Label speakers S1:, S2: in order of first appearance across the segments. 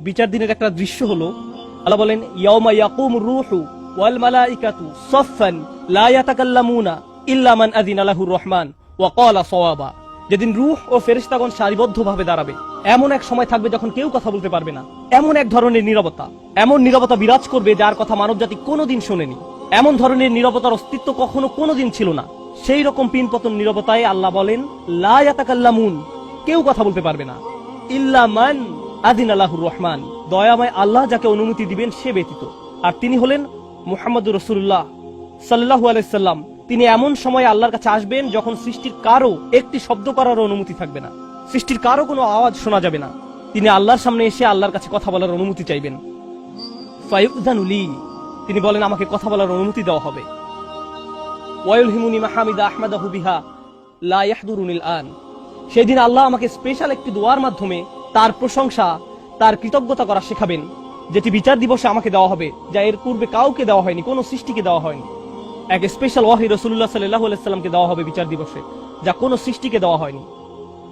S1: বিচার দিনের একটা দৃশ্য হলো, আল্লাহ বলেন ইয়াউমা ইয়াকুমুর রূহু ওয়াল মালাইকাতু সাফফান লা ইয়াতাকাল্লামুনা ইল্লা মান আযিনা লাহুর রহমান ওয়া ক্বালা সাওয়াবা। যেদিন রূহ ও ফেরেশতাগণ সারিবদ্ধভাবে দাঁড়াবে, এমন এক সময় থাকবে যখন কেউ কথা বলতে পারবে না। এমন এক ধরনের নীরবতা, এমন নীরবতা বিরাজ করবে যার কথা মানবজাতি কোনোদিন শোনেনি। এমন ধরনের নীরবতার অস্তিত্ব কখনো কোনোদিন ছিল না। সেই রকম পিনপতন নীরবতায় আল্লাহ বলেন লা ইয়াতাকাল্লামুন, কেউ কথা বলতে পারবে না, ইল্লা মান আযিনা লাহুর রহমান, দয়াময় আল্লাহ যাকে অনুমতি দিবেন সে ব্যতীত। আর তিনি হলেন মুহাম্মদুর রাসূলুল্লাহ সাল্লাল্লাহু আলাইহি সাল্লাম। তিনি এমন সময় আল্লাহর কাছে আসবেন যখন সৃষ্টির কারো একটি শব্দ করার অনুমতি থাকবে না, সৃষ্টির কারো কোনো আওয়াজ শোনা যাবে না। তিনি আল্লাহর সামনে এসে আল্লাহর কাছে কথা বলার অনুমতি চাইবেন। ফায়ুযানু লি, তিনি বলেন আমাকে কথা বলার অনুমতি দেওয়া হবে। ওয়ায়ুলহিমুনি মাহামিদা আহমাদাহু বিহা লা ইয়াহদুরুনিল আন, সেদিন আল্লাহ আমাকে স্পেশাল একটি দোয়ার মাধ্যমে তার প্রশংসা, তার কৃতজ্ঞতা করা শেখাবেন, যেটি বিচার দিবসে আমাকে দেওয়া হবে, যা এর পূর্বে কাউকে দেওয়া হয়নি, কোনো সৃষ্টিকে দেওয়া হয়নি। এক স্পেশাল ওয়াহি রাসূলুল্লাহ সাল্লাল্লাহু আলাইহি সাল্লামকে দেওয়া হবে বিচার দিবসে, যা কোনো সৃষ্টিকে দেওয়া হয়নি।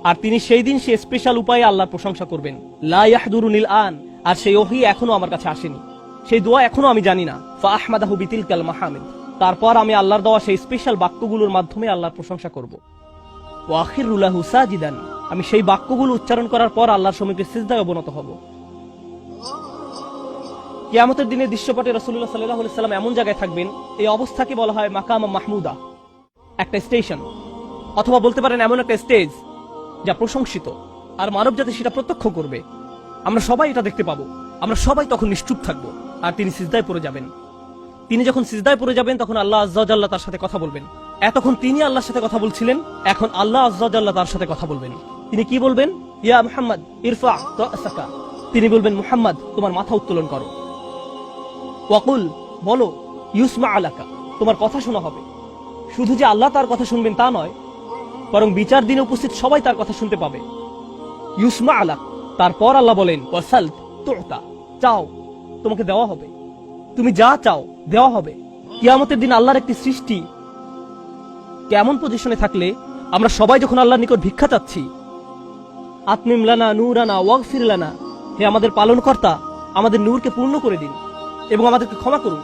S1: আর তিনি সেই দিন সে স্পেশাল উপায়ে আল্লাহর প্রশংসা করবেন, লা ইয়াহদুরুনিল আন। আর সেই ওহী এখনো আমার কাছে আসেনি, সেই দোয়া এখনো আমি জানি না। ফা আহমাদাহু বিতিলকাল মাহামিদ, তারপর আমি আল্লাহর দেওয়া সেই স্পেশাল বাক্যগুলোর মাধ্যমে আল্লাহর প্রশংসা করব। ওয়া আখিরু লাহু সাজিদান, আমি সেই বাক্যগুলো উচ্চারণ করার পর আল্লাহর সম্মুখে সিজদায় অবনত হব। কিয়ামতের দিনের দৃশ্যপটে রাসূলুল্লাহ সাল্লাল্লাহু আলাইহি সাল্লাম এমন জায়গায় থাকবেন, এই অবস্থাকে বলা হয় মাকাম মাহমুদা, একটা স্টেশন, অথবা বলতে পারেন এমন একটা স্টেজ যা প্রশংসিত। আর মানবজাতি সেটা প্রত্যক্ষ করবে, আমরা সবাই এটা দেখতে পাবো। আমরা সবাই তখন নিশ্চুপ থাকবো, আর তিনি সিজদায় পড়ে যাবেন। তিনি যখন সিজদায় পড়ে যাবেন তখন আল্লাহ আযজা ওয়া জাল্লা তার সাথে কথা বলবেন। এতক্ষণ তিনি আল্লাহর সাথে কথা বলছিলেন, এখন আল্লাহ আযজা ওয়া জাল্লা তার সাথে কথা বলবেন। তিনি কি বলবেন? ইয়া মুহাম্মদ ইরফা রাসাকা, তিনি বলবেন মুহাম্মদ তোমার মাথা উত্তোলন করো। ওয়াকুল, বলো, ইউসমা আলাকা, তোমার কথা শোনা হবে। শুধু যে আল্লাহ তার কথা শুনবেন তা নয়, বরং বিচার দিনে উপস্থিত সবাই তার কথা শুনতে পাবে। ইউসমা আলাক, তারপর আল্লাহ বলেন ওয়াসাল তুতা, চাও তোমাকে দেওয়া হবে, তুমি যা চাও দেওয়া হবে। কিয়ামতের দিন আল্লাহর একটি সৃষ্টি কেমন পজিশনে থাকলে আমরা সবাই যখন আল্লাহর নিকট ভিক্ষা চাচ্ছি, আতমিম লানা নূরানা ওয়াগফির লানা, হে আমাদের পালনকর্তা, আমাদের নূরকে পূর্ণ করে দিন এবং আমাদেরকে ক্ষমা করুন,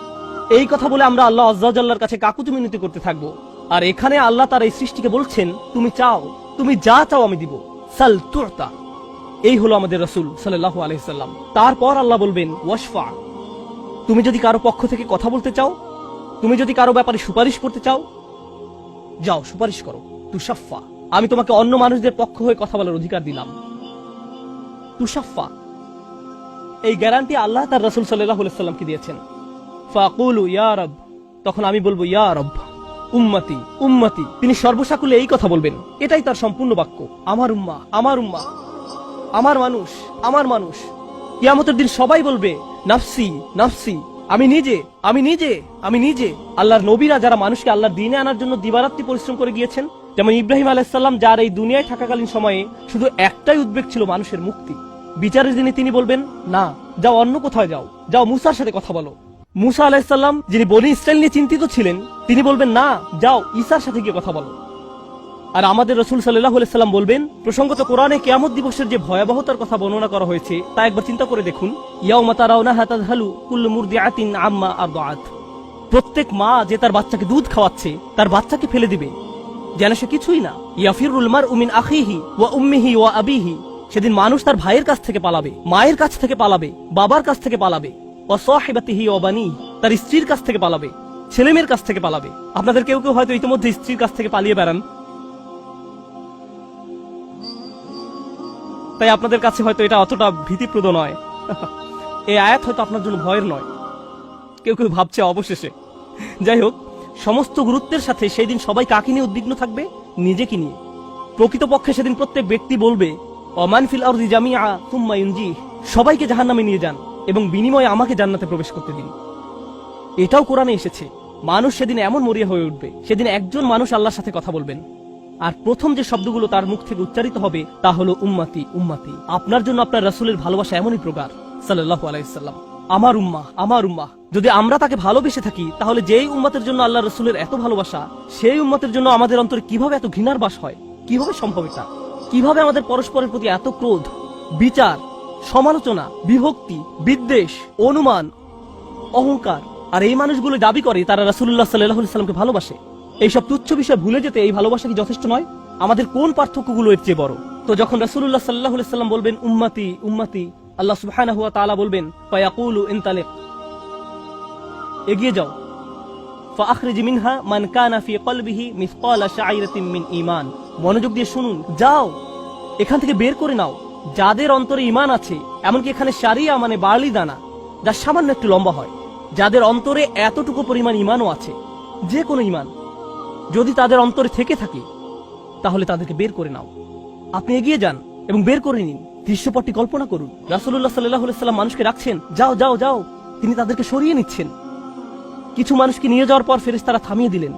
S1: এই কথা বলে আমরা আল্লাহ আযজা ওয়া জাল্লার কাছে কাকুতি মিনতি করতে থাকবো। আর এখানে আল্লাহ তার এই সৃষ্টিকে বলছেন তুমি চাও, তুমি যা চাও আমি দিব, সাল তুতা। এই হলো আমাদের রাসূল সাল্লাল্লাহু আলাইহি সাল্লাম। তারপর আল্লাহ বলবেন ওয়াশফা, তুমি যদি কারো পক্ষ থেকে কথা বলতে চাও, তুমি যদি কারো ব্যাপারে সুপারিশ করতে চাও, যাও সুপারিশ করো। তুশাফা, আমি তোমাকে অন্য মানুষদের পক্ষ হয়ে কথা বলার অধিকার দিলাম। তুশাফা, এই গ্যারান্টি আল্লাহ তার রাসূল সাল্লাল্লাহু আলাইহি সাল্লামকে দিয়েছেন। ফাকুলু ইয়া রব, তখন আমি বলবো ইয়া রব উম্মতি উম্মতি, তিনি সর্বসাকুলে এই কথা বলবেন, এটাই তার সম্পূর্ণ বাক্য, আমার উম্মাহ আমার উম্মাহ, আমার মানুষ আমার মানুষ। কিয়ামতের দিন সবাই বলবে নাফসি নাফসি, আমি নিজে আমি নিজে আমি নিজে। আল্লাহর নবীরা যারা মানুষকে আল্লাহর দ্বীনে আনার জন্য দিবারাত্রি পরিশ্রম করে গিয়েছেন, যেমন ইব্রাহিম আলাইহিস সালাম, যার এই দুনিয়ায় থাকাকালীন সময়ে শুধু একটাই উদ্বেগ ছিল মানুষের মুক্তি। বিচারের দিনে তিনি বলবেন না, যাও অন্য কোথাও যাও, যাও মুসার সাথে কথা বলো। মুসা আলাইহিস সালাম, যিনি বনী ইসরাইল নিয়ে চিন্তিত ছিলেন, তিনি বলবেন না, যাও ঈসার সাথে গিয়ে কথা বলো। আর আমাদের রাসূল সাল্লাল্লাহু আলাইহি সাল্লাম বলবেন, প্রসঙ্গত কোরআনে কিয়ামত দিবসের যে ভয়াবহতার কথা বর্ণনা করা হয়েছে তা একবার চিন্তা করে দেখুন। ইয়াউমা তারাউনাহা তাযহালু কুল্লু মুরদিআতিন আম্মা আরদাআত, প্রত্যেক মা যে তার বাচ্চাকে দুধ খাওয়াচ্ছে তার বাচ্চাকে ফেলে দিবে যেন সে কিছুই না। ইয়াফিরুল মারউ মিন আখিহি ওয়া উম্মিহি ওয়া আবিহি, সেদিন মানুষ তার ভাইয়ের কাছ থেকে পালাবে, মায়ের কাছ থেকে পালাবে, বাবার কাছ থেকে পালাবে। ওয়া সাহিবাতিহি ওয়া বানি, তার স্ত্রীর কাছ থেকে পালাবে, ছেলেমেয়ের কাছ থেকে পালাবে। আপনাদের কেউ কেউ হয়তো ইতিমধ্যে স্ত্রীর কাছ থেকে পালিয়ে বেড়ান, তাই আপনাদের কাছে হয়তো এটা অতটা ভীতিপ্রদ নয়। এই আয়াত হয়তো আপনার জন্য ভয়ের নয়, কেউ কেউ ভাবছে অবশেষে। যাই হোক, সমস্ত গুরুত্বের সাথে সেই দিন সবাই কাকে নিয়ে উদ্বিগ্ন থাকবে? নিজেকে নিয়ে। প্রকৃতপক্ষে সেদিন প্রত্যেক ব্যক্তি বলবে ওমান ফিল আরদি জামিআ সুম্মা ইউনজিহ, সবাইকে জাহান্নামে নিয়ে যান এবং বিনিময়ে আমাকে জান্নাতে প্রবেশ করতে দিন। এটাও কোরআনে এসেছে। মানুষ সেদিন এমন মরিয়া হয়ে উঠবে, সেদিন একজন মানুষ আল্লাহর সাথে কথা বলবেন, আর প্রথম যে শব্দগুলো তার মুখ থেকে উচ্চারিত হবে তা হলো উম্মতি উম্মতি। আপনার জন্য আপনার রাসূলের ভালোবাসা এমনই প্রগাঢ় সাল্লাল্লাহু আলাইহি সাল্লাম, আমার উম্মাহ আমার উম্মাহ। যদি আমরা তাকে ভালোবেসে থাকি, তাহলে যেই উম্মতের জন্য আল্লাহ রাসূলের এত ভালোবাসা, সেই উম্মতের জন্য আমাদের অন্তরে কিভাবে এত ঘৃণার বাস হয়? কিভাবে সম্ভব এটা? কিভাবে আমাদের পরস্পরের প্রতি এত ক্রোধ, বিচার, সমালোচনা, বিভক্তি, বিদ্বেষ, অনুমান, অহংকার। আর এই মানুষগুলো দাবি করে তারা রাসূলুল্লাহ সাল্লাল্লাহু আলাইহি ওয়াসাল্লামকে ভালোবাসে। এইসব তুচ্ছ বিষয় ভুলে যেতে এই ভালোবাসা কি যথেষ্ট নয়? আমাদের কোন পার্থক্যগুলো এর চেয়ে বড়? তো যখন রাসূলুল্লাহ সাল্লাল্লাহু আলাইহি ওয়াসাল্লাম বলবেন উম্মতি উম্মতি, আল্লাহ সুবহানাহু ওয়া তাআলা বলবেন ফায়াকুলু ইনতালিক, এগিয়ে যাও, ফাআখরিজ মিনহা মান কানা ফি কলবিহি মিসকালা শাইরাতিন মিন ঈমান, মনোযোগ দিয়ে শুনুন, যাও এখান থেকে বের করে নাও যাদের অন্তরে ঈমান আছে, এমনকি এখানে শারিয়া মানে বার্লি দানা, যা সামান্য একটু লম্বা হয়, যাদের অন্তরে এতটুকু পরিমাণ ঈমানও আছে, যে কোনো ঈমান যদি তাদের অন্তরে থেকে থাকে তাহলে তাদেরকে বের করে নাও। আপনি এগিয়ে যান এবং বের করে নিন। দৃশ্যপটটি কল্পনা করুন, রাসূলুল্লাহ সাল্লাল্লাহু আলাইহি ওয়াসাল্লাম মানুষকে রাখছেন, যাও যাও যাও, তিনি তাদেরকে সরিয়ে নিচ্ছেন। কিছু মানুষকে নিয়ে যাওয়ার পর ফেরেশতারা থামিয়ে দিলেন,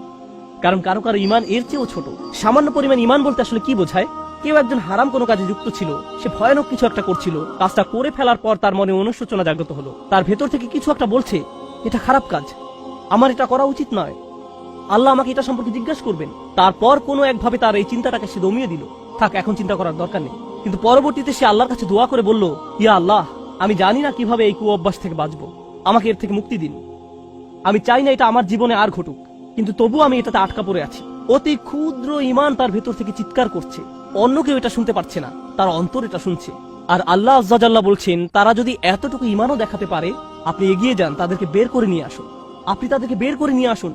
S1: কারণ কারো কারো ঈমান এর চেয়েও ছোট। সামান্য পরিমাণ ঈমান বলতে আসলে কি বোঝায়? কেউ একজন হারাম কোনো কাজে যুক্ত ছিল, সে ভয়ানক কিছু একটা করছিল, কাজটা করে ফেলার পর তার মনে অনুশোচনা জাগ্রত হলো, তার ভেতর থেকে কিছু একটা বলছে এটা খারাপ কাজ, আমার এটা করা উচিত নয়, আল্লাহ আমাকে এটা সম্পর্কে জিজ্ঞাসা করবেন। তারপর কোনো একভাবে তার এই চিন্তাটাকে সে দমিয়ে দিল, থাক এখন চিন্তা করার দরকার নেই। কিন্তু পরবর্তীতে সে আল্লাহর কাছে দোয়া করে বলল, ইয়া আল্লাহ, আমি জানি না কিভাবে এই কুঅভ্যাস থেকে বাঁচবো, আমাকে এর থেকে মুক্তি দিন। আমি চাই না এটা আমার জীবনে আর ঘটুক, কিন্তু তবু আমি এটাতে আটকা পড়ে আছি। অতি ক্ষুদ্র ঈমান তার ভেতর থেকে চিৎকার করছে, অন্য কেউ এটা শুনতে পারছে না, তার অন্তর এটা শুনছে। আর আল্লাহ আজ্জা জাল্লা বলছেন, তারা যদি এতটুকু ঈমানও দেখাতে পারে, আপনি এগিয়ে যান, তাদেরকে বের করে নিয়ে আসুন, আপনি তাদেরকে বের করে নিয়ে আসুন।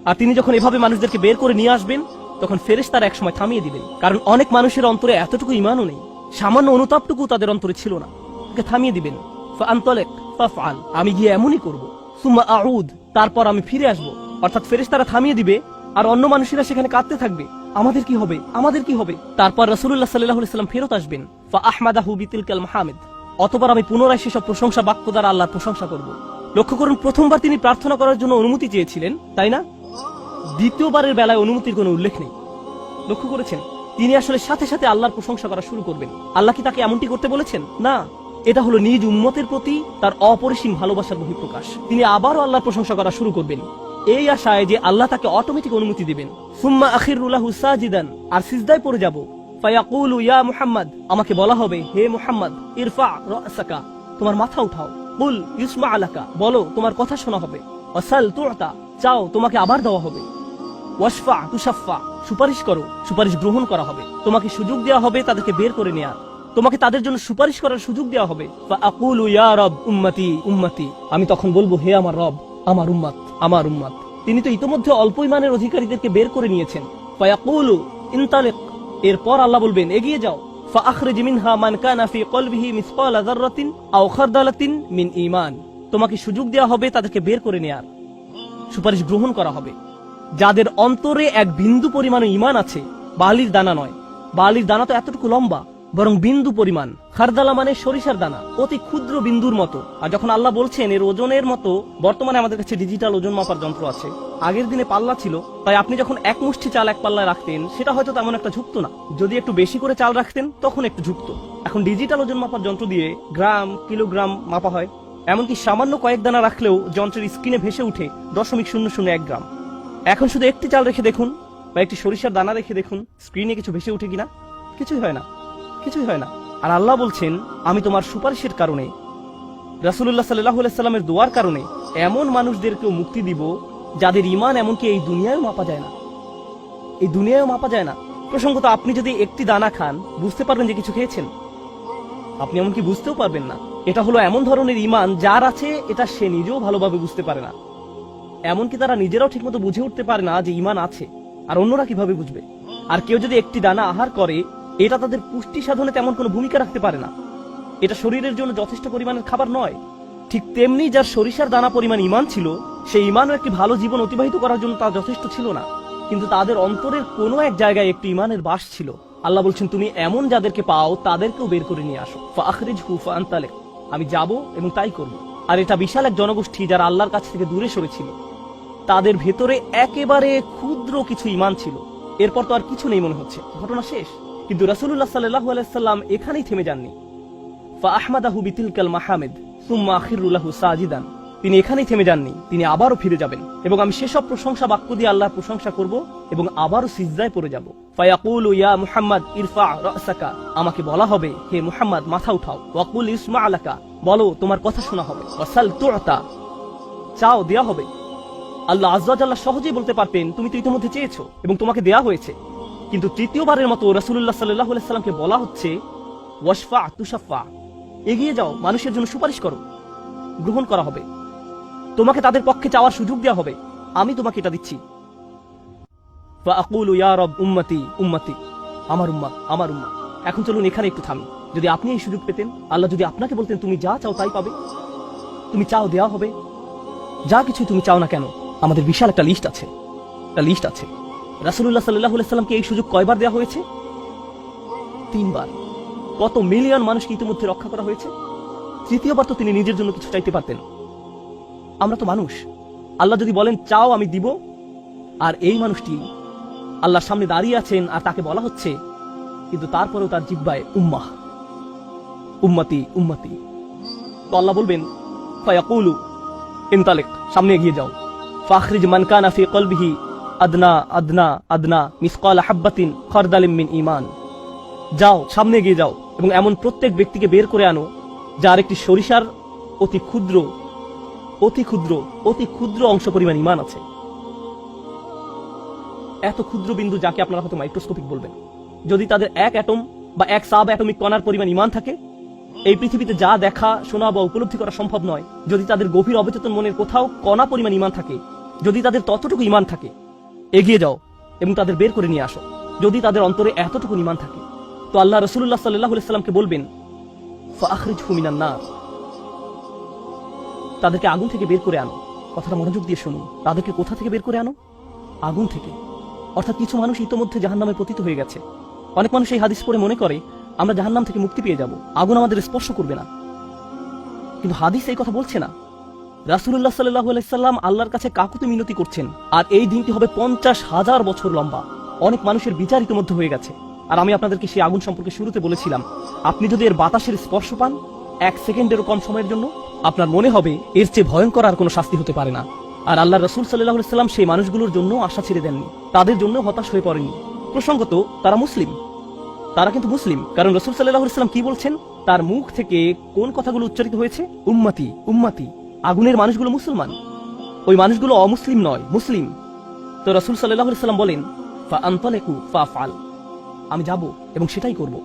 S1: আর তিনি যখন এভাবে মানুষদেরকে বের করে নিয়ে আসবেন, তখন ফেরেশতারা একসময় থামিয়ে দিবেন, কারণ অনেক মানুষের অন্তরে এতটুকু ঈমানও নেই, সামান্য অনুতাপটুকু তাদের অন্তরে ছিল না, তাকে থামিয়ে দিবেন। ফাআনতালিক ফাফআল, আমি গিয়ে এমনই করব, সুম্মা আউদ, তারপর আমি ফিরে আসব। অর্থাৎ ফেরেশতারা থামিয়ে দিবে, আর অন্য মানুষেরা সেখানে কাঁদতে থাকবে, আমাদের কি হবে, আমাদের কি হবে। তারপর রাসূলুল্লাহ সাল্লাল্লাহু আলাইহি ওয়াসাল্লাম ফেরত আসবেন, ফাআহমাদাহু বিতিলকাল মাহামিদ, অতঃপর আমি পুনরায় সেসব প্রশংসা বাক্য দ্বারা আল্লাহর প্রশংসা করব। লক্ষ্য করুন, প্রথমবার তিনি প্রার্থনা করার জন্য অনুমতি চেয়েছিলেন, তাই না? দ্বিতীয়বারের বেলায় অনুমতির কোনো উল্লেখ নেই। লক্ষ্য করেছেন, তিনি আসলে সাথে সাথে আল্লাহর প্রশংসা করা শুরু করবেন। আল্লাহ কি তাকে এমনটি করতে বলেছেন? না, এটা হলো নিজ উম্মতের প্রতি তার অপরিসীম ভালোবাসার বহিঃপ্রকাশ। তিনি আবারও আল্লাহর প্রশংসা করা শুরু করবেন এই আশায় যে আল্লাহ তাকে অটোমেটিক অনুমতি দিবেন। সুম্মা আখিরু লাহু সাজিদান, আর সিজদায় পড়ে যাব। ফায়াকুলু ইয়া মুহাম্মদ, আমাকে বলা হবে, হে মুহাম্মদ, ইরফা রাসাকা, তোমার মাথা উঠাও। কুল ইউসমা আলাকা, বলো তোমার কথা শোনা হবে। ওয়াসাল তুতা, চাও তোমাকে আবার দেওয়া হবে। ওয়াশফা তুশাফা, সুপারিশ করো, সুপারিশ গ্রহণ করা হবে। তোমাকে সুযোগ দেওয়া হবে তাদেরকে বের করে নেওয়ার, তোমাকে তাদের জন্য সুপারিশ করার সুযোগ দেওয়া হবে। ফাআকুলু ইয়া রব উম্মতি উম্মতি, আমি তখন বলবো, হে আমার রব, আমার উম্মত, আমার উম্মত। তিনি তো ইতোমধ্যে অল্প ঈমানের অধিকারীদেরকে বের করে নিয়েছেন। ফায়াকুলু ইনতালিক, এরপর আল্লাহ বলবেন, এগিয়ে যাও। ফাআখরিজ মিনহা মান কানা ফি কলবিহি মিসকালা যাররাতিন আও খারদালাতিন মিন ঈমান, তোমাকে সুযোগ দেওয়া হবে তাদেরকে বের করে নেয়ার, সুপারিশ গ্রহণ করা হবে যাদের অন্তরে এক বিন্দু পরিমাণ ঈমান আছে। বালির দানা নয়, বালির দানা তো এতটুকু লম্বা, বরং বিন্দু পরিমাণ। খারদালা মানে সরিষার দানা, অতি ক্ষুদ্র বিন্দুর মতো। আর যখন আল্লাহ বলছেন এর ওজনের মতো, বর্তমানে আমাদের কাছে ডিজিটাল ওজন মাপার যন্ত্র আছে, আগের দিনে পাল্লা ছিল, তাই আপনি যখন এক মুষ্টি চাল এক পাল্লায় রাখতেন, সেটা হয়তো তেমন একটা ঝুঁকতো না। যদি একটু বেশি করে চাল রাখতেন তখন একটু ঝুঁকতো। এখন ডিজিটাল ওজন মাপার যন্ত্র দিয়ে গ্রাম, কিলোগ্রাম মাপা হয়। এমনকি সামান্য কয়েক দানা রাখলেও যন্ত্রের স্ক্রিনে ভেসে উঠে 0.001 গ্রাম। এখন শুধু একটি চাল রেখে দেখুন বা একটি সরিষার দানা রেখে দেখুন, স্ক্রিনে কিছু ভেসে উঠে কিনা? কিছুই হয় না, কিছুই হয় না। আর আল্লাহ বলছেন, আমি তোমার সুপারিশের কারণে, রাসূলুল্লাহ সাল্লাল্লাহু আলাইহি সাল্লামের দোয়ার কারণে এমন মানুষদেরকেও মুক্তি দিব যাদের ঈমান এমনকি এই দুনিয়ায়ও মাপা যায় না, এই দুনিয়ায়ও মাপা যায় না। প্রসঙ্গত, আপনি যদি একটি দানা খান, বুঝতে পারবেন যে কিছু খেয়েছেন? আপনি এমনকি বুঝতেও পারবেন না। এটা হলো এমন ধরনের ঈমান যার আছে, এটা সে নিজেও ভালোভাবে বুঝতে পারে না। এমনকি তারা নিজেরাও ঠিকমতো বুঝে উঠতে পারে না যে ঈমান আছে, আর অন্যরা কিভাবে বুঝবে? আর কেউ যদি একটি দানা আহার করে, এটা তাদের পুষ্টি সাধনে তেমন কোনো ভূমিকা রাখতে পারে না, এটা শরীরের জন্য যথেষ্ট পরিমাণের খাবার নয়। ঠিক তেমনি যার সরিষার দানা পরিমাণ ঈমান ছিল, সেই ঈমানও একটি ভালো জীবন অতিবাহিত করার জন্য তা যথেষ্ট ছিল না। কিন্তু তাদের অন্তরের কোনো এক জায়গায় একটি ঈমানের বাস ছিল। আল্লাহ বলছেন, তুমি এমন যাদেরকে পাও তাদেরকেও বের করে নিয়ে আসো। ফাআখরিজহু ফাআনতালিক, আমি যাব এবং তাই করব। আর এটা বিশাল এক জনগোষ্ঠী যারা আল্লাহর কাছ থেকে দূরে সরেছিল, তাদের ভেতরে একেবারে ক্ষুদ্র কিছু ঈমান ছিল। এরপর তো আর কিছু নেই মনে হচ্ছে, ঘটনা শেষ। কিন্তু রাসূলুল্লাহ সাল্লাল্লাহু আলাইহি সাল্লাম এখানেই থেমে যাননি। ফাআহমাদাহু বিতিলকাল মাহামিদ সুম্মা আখিরু লাহু সাজিদান, তিনি এখানেই থেমে যাননি, তিনি আবারও ফিরে যাবেন এবং আমি সেসব প্রশংসা বাক্য দিয়ে আল্লাহর প্রশংসা করব এবং আবারও সিজদায় পড়ে যাব। ফায়াকুলু ইয়া মুহাম্মদ ইরফা রাসাকা, আমাকে বলা হবে হে মুহাম্মদ মাথা উঠাও। ওয়াকুল ইসমা আলাকা, বলো তোমার কথা শোনা হবে। ওয়াসাল তুতা, চাও দেয়া হবে। আল্লাহ আযজা ওয়া জাল্লা সহজেই বলতে পারতেন তুমি তো ইতিমধ্যে চেয়েছো এবং তোমাকে দেয়া হয়েছে, কিন্তু তৃতীয়বারের মতো রাসূলুল্লাহ সাল্লাল্লাহু আলাইহি সাল্লামকে বলা হচ্ছে ওয়াশফা তুশাফা, এগিয়ে যাও, মানুষের জন্য সুপারিশ করো, গ্রহণ করা হবে, তোমাকে তাদের পক্ষে চাওয়ার সুযোগ দেওয়া হবে, আমি তোমাকে এটা দিচ্ছি। ফাআকুলু ইয়া রব উম্মতি উম্মতি, আমার উম্মাহ আমার উম্মাহ। এখন চলুন এখানে একটু থামি। যদি আপনি এই সুযোগ পেতেন, আল্লাহ যদি আপনাকে বলতেন তুমি যা চাও তাই পাবে, তুমি চাও দেওয়া হবে, যা কিছু তুমি চাও না কেন, আমাদের বিশাল একটা লিস্ট আছে, রাসূলুল্লাহ সাল্লাল্লাহু আলাইহি সাল্লামকে এই সুযোগ কয়বার দেওয়া হয়েছে? 3 বার। কত মিলিয়ন মানুষকে ইতিমধ্যে রক্ষা করা হয়েছে। তৃতীয়বার তো তিনি নিজের জন্য কিছু চাইতে পারতেন। আমরা তো মানুষ, আল্লাহ যদি বলেন চাও আমি দিব, আর এই মানুষটি আল্লাহর সামনে দাঁড়িয়ে আছেন আর তাকে বলা হচ্ছে, কিন্তু তারপরেও তার জিহ্বায় উম্মাহ উম্মতি উম্মতি, তো আল্লাহ বলবেন ফায়াকুলু ইনতালিক, সামনে এগিয়ে যাও। ফাখরিজ মান কানা ফি কলবিহি আদনা আদনা আদনা মিসকাল হাব্বাতিন খারদালিম মিন ঈমান, যাও সামনে এগিয়ে যাও এবং এমন প্রত্যেক ব্যক্তিকে বের করে আনো যার একটি সরিষার অতি ক্ষুদ্র অতি ক্ষুদ্র অতি ক্ষুদ্র অংশ পরিমাণ ঈমান আছে। এত ক্ষুদ্র বিন্দু যাকে আপনারা হয়তো মাইক্রোস্কোপিক বলবেন, যদি তাদের এক অ্যাটম বা এক সাব অ্যাটমিক কণার পরিমাণ ঈমান থাকে, এই পৃথিবীতে যা দেখা শোনা বা উপলব্ধি করা সম্ভব নয়, যদি তাদের গভীর অবচেতন মনের কোথাও কণা পরিমাণ ঈমান থাকে, যদি তাদের ততটুকু ঈমান থাকে, এগিয়ে যাও এবং তাদের বের করে নিয়ে আসো। যদি তাদের অন্তরে এতটুকু ঈমান থাকে, তো আল্লাহ রাসূলুল্লাহ সাল্লাল্লাহু আলাইহি সাল্লামকে বলবেন ফাখরিজহু মিনান নার, তাদেরকে আগুন থেকে বের করে আনো। কথাটা মনোযোগ দিয়ে শুনুন, তাদেরকে কোথা থেকে বের করে আনো? আগুন থেকে। অর্থাৎ কিছু মানুষ ইতোমধ্যে জাহান্নামে পতিত হয়ে গেছে। অনেক মানুষ এই হাদিস পড়ে মনে করে আমরা জাহান্নাম থেকে মুক্তি পেয়ে যাব, আগুন আমাদের স্পর্শ করবে না, কিন্তু হাদিস এই কথা বলছে না। রাসূলুল্লাহ সাল্লাল্লাহু আলাইহি সাল্লাম আল্লাহর কাছে কাকুতি মিনতি করছেন, আর এই দিনটি হবে 50,000 বছর লম্বা। অনেক মানুষের বিচার ইতোমধ্যে হয়ে গেছে। আর আমি আপনাদেরকে সেই আগুন সম্পর্কে শুরুতে বলেছিলাম, আপনি যদি এর বাতাসের স্পর্শ পান 1 সেকেন্ডেরও কম সময়ের জন্য, আপনার মনে হবে এর চেয়ে ভয়ঙ্কর আর কোনো শাস্তি হতে পারে না। আর আল্লাহ রাসূল সাল্লাল্লাহু আলাইহি সাল্লাম সেই মানুষগুলোর জন্য আশা ছেড়ে দেননি, তাদের জন্য হতাশ হয়ে পড়েননি। প্রসঙ্গত তারা মুসলিম, তারা কিন্তু মুসলিম, কারণ রাসূল সাল্লাল্লাহু আলাইহি সাল্লাম কি বলছেন, তার মুখ থেকে কোন কথাগুলো উচ্চারিত হয়েছে? উম্মতি উম্মতি। আগুনের মানুষগুলো মুসলমান, ওই মানুষগুলো অমুসলিম নয়, মুসলিম। তো রাসূল সাল্লাল্লাহু আলাইহি সাল্লাম বলেন ফাআনতালিকু ফাফআল, আমি যাব এবং সেটাই করব।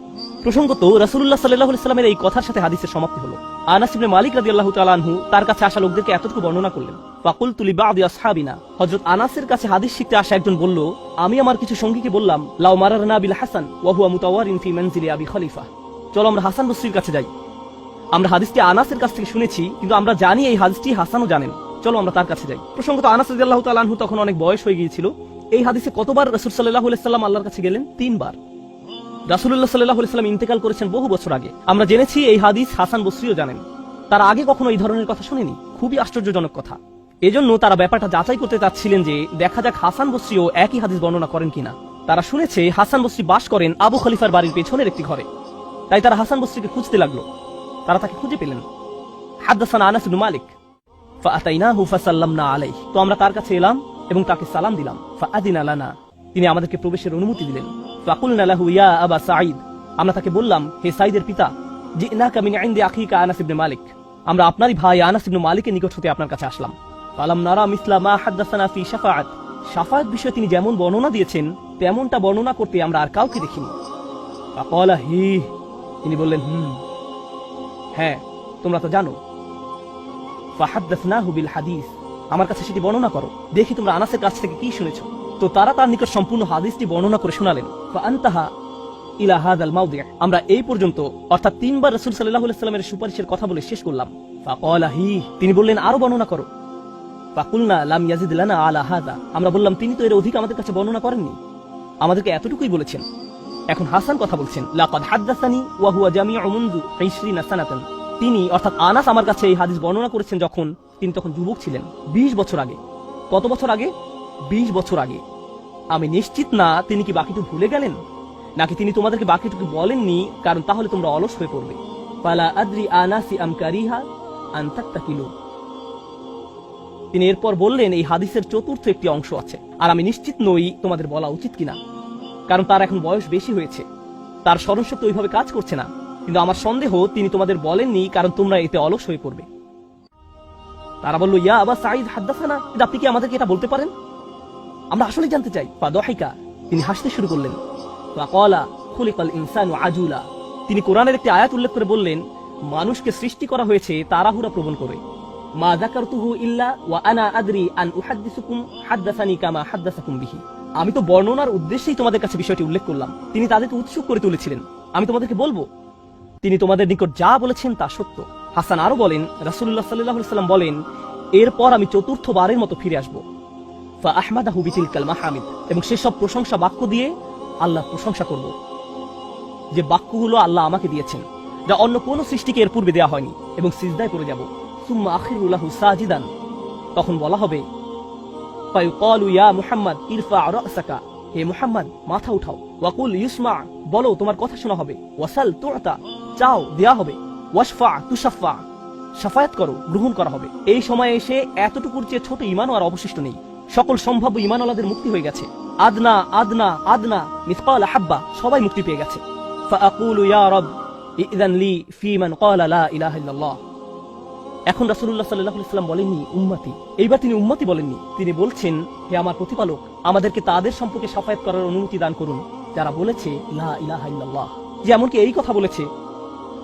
S1: প্রসঙ্গত রাসূলুল্লাহ সাল্লাল্লাহু আলাইহি সাল্লামের এই কথার সাথে হাদিসের সমাপ্তি হলো। আনাস ইবনে মালিক রাদিয়াল্লাহু তাআলা আনহু তার কাছে আসা লোকদেরকে এতটুকু বর্ণনা করলেন। ফাকুলতু লিবাদি আসহাবিনা, হযরত আনাসের কাছে হাদিস শিখতে আসা একজন বলল, আমি আমার কিছু সঙ্গীকে বললাম, লাউ মারারনা বিল হাসান ওয়া হুয়া মুতাওয়ারিন ফি মানজিলি আবি খলিফা, চলো আমরা হাসান বসরির কাছে যাই। আমরা হাদিসটি আনাসের কাছ থেকে শুনেছি, কিন্তু আমরা জানি এই হাদিসটি হাসানও জানেন, চলো আমরা তার কাছে যাই। প্রসঙ্গত আনাস রাদিয়াল্লাহু তাআলা আনহু তখন অনেক বয়স হয়ে গিয়েছিল। এই হাদিসে কতবার রাসূল সাল্লাল্লাহু আলাইহি সাল্লাম আল্লাহর কাছে গেলেন? 3 বার। রাসূলুল্লাহ সাল্লাল্লাহু আলাইহি সাল্লাম ইন্তেকাল করেছেন বহু বছর আগে। আমরা জেনেছি এই হাদিস হাসান বসরিও জানেন, তারা আগে কখনো এই ধরনের কথা শুনেনি। খুবই আশ্চর্যজনক কথা। এজন্য তারা ব্যাপারটা যাচাই করতে চাচ্ছিলেন যে দেখা যাক হাসান বসরিও একই হাদিস বর্ণনা করেন কিনা। তারা শুনেছে হাসান বসরি বাস করেন আবু খলিফার বাড়ির পেছনের একটি ঘরে, তাই তারা হাসান বসরিকে খুঁজতে লাগলো। তারা তাকে খুঁজে পেলেন। হাদাসানা আনাস ইবনে মালিক ফাআতাইনাহু ফাসাল্লামনা আলাইহি, তো আমরা তার কাছে এলাম এবং তাকে সালাম দিলাম। ফাআদিনা লানা, তিনি আমাদেরকে প্রবেশের অনুমতি দিলেন। ফাকুলনা লাহু ইয়া আবা সাঈদ, আমরা তাকে বললাম হে সাঈদের পিতা, জিনাকা মিন ইনদি আখিকা আনাস ইবনে মালিক, আমরা আপনারই ভাই আনাস ইবনে মালিকের নিকট হতে আপনার কাছে আসলাম। ফালাম নারা মিসলা মা হাদাসানা ফি শাফাআত, শাফাআত বিষয়ে তিনি যেমন বর্ণনা দিয়েছেন তেমনটা বর্ণনা করতে আমরা আর কাউকে দেখিনি। ফাকালা হি, তিনি বললেন হ্যাঁ তোমরা তো জানো। ফাহাদাসনাহু বিল হাদিস, আমার কাছে সেটি বর্ণনা করো, দেখি তোমরা আনাসের কাছ থেকে কি শুনেছো। তো তারা তার নিকট সম্পূর্ণ হাদিসটি বর্ণনা করে শোনালেন। ফাআনতাহা ইলা হাযাল মাওদি', আমরা এই পর্যন্ত অর্থাৎ 3 বার রাসূল সাল্লাল্লাহু আলাইহি সাল্লামের সুপারিশের কথা বলে শেষ করলাম। ফাকালা হি, তিনি বললেন আরো বর্ণনা করো। ফাকুলনা লাম ইয়াজিদ লানা আলা হাযা, আমরা বললাম তিনি তো এর অধিক আমাদের কাছে বর্ণনা করেননি, আমাদেরকে এতটুকুই বলেছেন। এখন হাসান কথা বলছেন, লাকাদ হাদাসানি ওয়া হুয়া জামিউ মুনযু 20 সানাতান, তিনি অর্থাৎ আনাস আমার কাছে এই হাদিস বর্ণনা করেছেন যখন তিনি তখন যুবক ছিলেন, 20 বছর আগে। কত বছর আগে? 20 বছর আগে। আমি নিশ্চিত না তিনি কি বাকিটুকু ভুলে গেলেন, নাকি তিনি তোমাদেরকে বাকিটুকু বলেননি, কারণ তাহলে তোমরা অলস হয়ে পড়বে। ফালা আদরি আনাসি আম কারিহা আন তাত্তাকিলু, তিনি এরপর বললেন এই হাদিসের চতুর্থ একটি অংশ আছে, আর আমি নিশ্চিত নই তোমাদের বলা উচিত কিনা। কারণ তার এখন বয়স বেশি হয়েছে, তার স্মরণশক্তি ওইভাবে কাজ করছে না। কিন্তু আমার সন্দেহ তিনি তোমাদের বলেননি, কারণ তোমরা এতে অলস হয়ে পড়বে। তারা বলল, ইয়া আবা সাঈদ হাদ্দাসানা, কিন্তু আপনি কি আমাদেরকে এটা বলতে পারেন? আমরা আসলে জানতে চাই। ফাদাহিকা, তিনি হাসতে শুরু করলেন। ফাকালা খুলিকাল ইনসানু আজুলা, তিনি কোরআনের একটি আয়াত উল্লেখ করে বললেন, মানুষকে সৃষ্টি করা হয়েছে তাড়াহুড়া প্রবণ করে। মা যাকারতুহু ইল্লা ওয়া আনা আদরি আন উহাদ্দিসুকুম হাদ্দাসানি কামা হাদ্দাসাকুম বিহি, আমি তো বর্ণনার উদ্দেশ্যেই তোমাদের কাছে বিষয়টি উল্লেখ করলাম। তিনি তাদেরকে উৎসুক করে তুলেছিলেন, আমি তোমাদেরকে বলবো তিনি তোমাদের নিকট যা বলেছেন তা সত্য। হাসান আরো বলেন, রাসূলুল্লাহ সাল্লাল্লাহু আলাইহি ওয়াসাল্লাম বলেন, এরপর আমি চতুর্থবারের মতো ফিরে আসবো। ফা আহমাদাহু বিতিলকাল মাহামিদ, এবং সেসব প্রশংসা বাক্য দিয়ে আল্লাহর প্রশংসা করব, যে বাক্যগুলো আল্লাহ আমাকে দিয়েছেন, যা অন্য কোন সৃষ্টিকে এর পূর্বে দেওয়া হয়নি, এবং সিজদায় পড়ে যাব। সুম্মা আখিরু লাহু সাজিদান, তখন বলা হবে, ফায়ুকালু ইয়া মুহাম্মদ ইরফা রাসাকা, হে মুহাম্মদ মাথা উঠাও। ওয়াকুল ইউসমা, বলো তোমার কথা শোনা হবে। ওয়াসাল তুআতা, চাও দেয়া হবে। ওয়াশফা তুশাফা, শাফায়াত করো গ্রহণ করা হবে। এই সময়ে এসে এতটুকুর চেয়ে ছোট ঈমানও আর অবশিষ্ট নেই। সকল সম্ভাব্য ঈমানওয়ালাদের মুক্তি হয়ে গেছে। আদনা আদনা আদনা মিসকাল হাব্বা, সবাই মুক্তি পেয়ে গেছে। ফাআকুলু ইয়া রব ইযান লি ফি মান ক্বালা লা ইলাহা ইল্লাল্লাহ। এখন রাসূলুল্লাহ সাল্লাল্লাহু আলাইহি ওয়াসাল্লাম বলেননি উম্মতি, এইবার তিনি উম্মতি বলেননি, তিনি বলছেন, হে আমার প্রতিপালক, আমাদেরকে তাদের সম্পর্কে শাফায়াত করার অনুমতি দান করুন যারা বলেছে লা ইলাহা ইল্লাল্লাহ। যে এমনকি এই কথা বলেছে,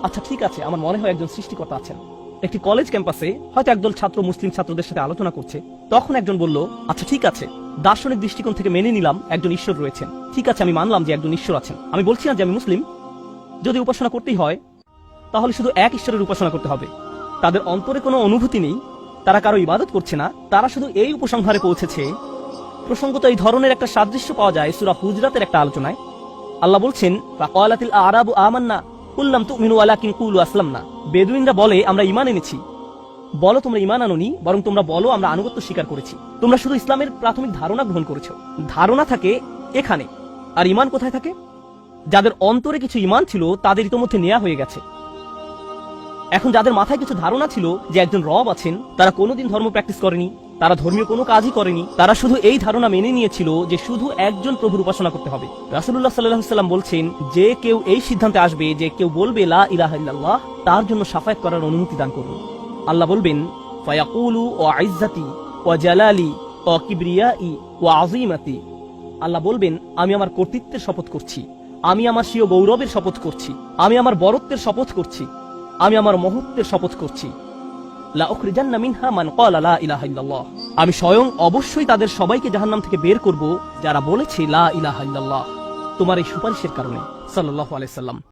S1: আচ্ছা ঠিক আছে, আমার মনে হয় একজন সৃষ্টিকর্তা আছেন। একটি কলেজ ক্যাম্পাসে হয়তো একদল ছাত্র মুসলিম ছাত্রদের সাথে আলোচনা করছে। তখন একজন বলল, আচ্ছা ঠিক আছে, দার্শনিক দৃষ্টিকোণ থেকে মেনে নিলাম একজন ঈশ্বর রয়েছেন। ঠিক আছে, আমি মানলাম যে একজন ঈশ্বর আছেন। আমি বলছি না যে আমি মুসলিম। যদি উপাসনা করতেই হয় তাহলে শুধু এক ঈশ্বরের উপাসনা করতে হবে। তাদের অন্তরে কোনো অনুভূতি নেই, তারা কারো ইবাদত করছে না, তারা শুধু এই উপসংহারে পৌঁছেছে। প্রসঙ্গত এই ধরনের একটা সাদৃশ্য পাওয়া যায় সূরা হুজরাতের একটা আলোচনায়। আল্লাহ বলছেন, ফাকালাতিল আরাবু আমান্না কুল লাম তুমিনু ওয়ালাকিন কুলু আসলামনা, বেদুইনরা বলে আমরা ঈমান এনেছি। বলো তোমরা ঈমান আনোনি, বরং তোমরা বলো আমরা আনুগত্য স্বীকার করেছি। তোমরা শুধু ইসলামের প্রাথমিক ধারণা গ্রহণ করেছো। ধারণা থাকে এখানে, আর ঈমান কোথায় থাকে? যাদের অন্তরে কিছু ঈমান ছিল তাদের ইতোমধ্যে নেওয়া হয়ে গেছে। এখন যাদের মাথায় কিছু ধারণা ছিল যে একজন রব আছেন, তারা কোনোদিন ধর্ম প্র্যাকটিস করেনি, তারা ধর্মীয় কোনো কাজই করেনি, তারা শুধু এই ধারণা মেনে নিয়েছিল যে শুধু একজন প্রভুর উপাসনা করতে হবে। রাসূলুল্লাহ সাল্লাল্লাহু আলাইহি ওয়াসাল্লাম বলছেন, যে কেউ এই সিদ্ধান্তে আসবে যে কেউ বলবে লা ইলাহা ইল্লাল্লাহ, তার জন্য শাফায়াত করার অনুমতি দান করুন। আল্লাহ বলবেন, ফায়াকুলু ওয়া ইজ্জাতি ওয়া জালালি ওয়া কিবরিয়াই ওয়া আযীমাতি, আল্লাহ বলবেন, আমি আমার কর্তৃত্বের শপথ করছি, আমি আমার স্বীয় গৌরবের শপথ করছি, আমি আমার বরত্বের শপথ করছি, আমি আমার মহত্বের শপথ করছি, লা উখরিজান্না মিনহা মান ক্বালা লা ইলাহা ইল্লাল্লাহ, আমি স্বয়ং অবশ্যই তাদের সবাইকে জাহান্নাম থেকে বের করব যারা বলেছে লা ইলাহা ইল্লাল্লাহ, তোমার এই সুপারিশের কারণে। সাল্লাল্লাহু আলাইহি সাল্লাম।